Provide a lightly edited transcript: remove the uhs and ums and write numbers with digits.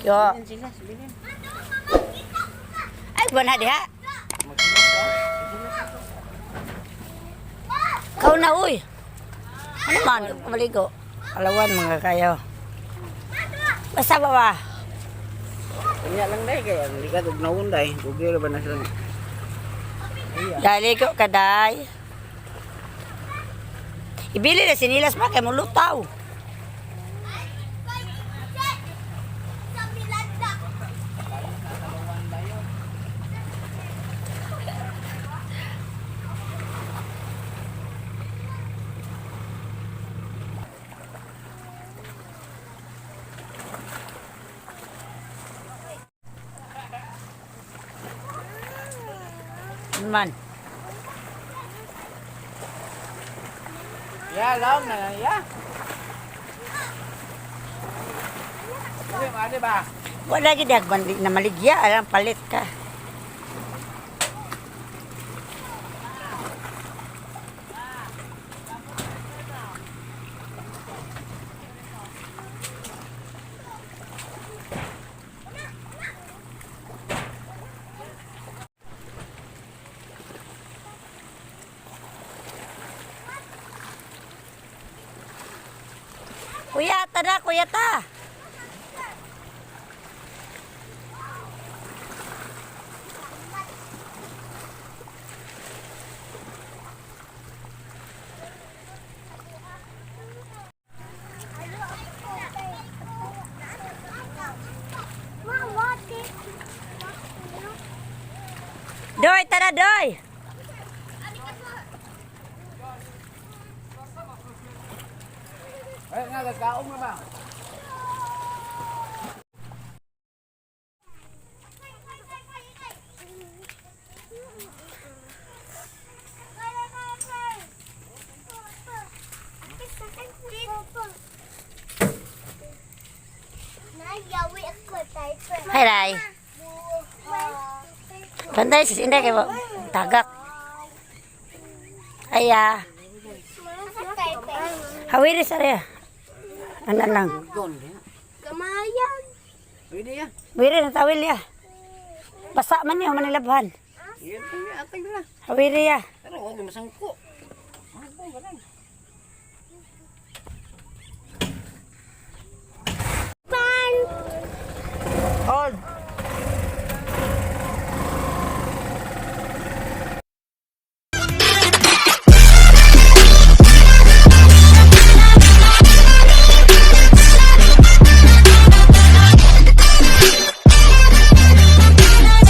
Yo. Ay, buwan na diha. Kau na, uy. Ano man, maligo. Alawan mga kayo. Basta ba ba? Kanya lang dahil kaya likat og naon dahil. Tugil ba na sila? Dali ko kaday. Ibili na sinilas pa kay mulutaw. Man. Ya, laom na ya. Ada ba? Wala gid agban na maligya, alam palit ka. Kuya, tada, kuya ta. Doy, tada, doy. Ay, nga kaong na ba? Hai, Rai. Pandai sis indah kayak tagak. Ayah. Hawiri saya. Anak lang. Kamayan. Pwede ya. Hawiri na tawil ya. Basa man niya manilabhan. Iya, punya atay na. Hawiri ya. Pero huwag masangko.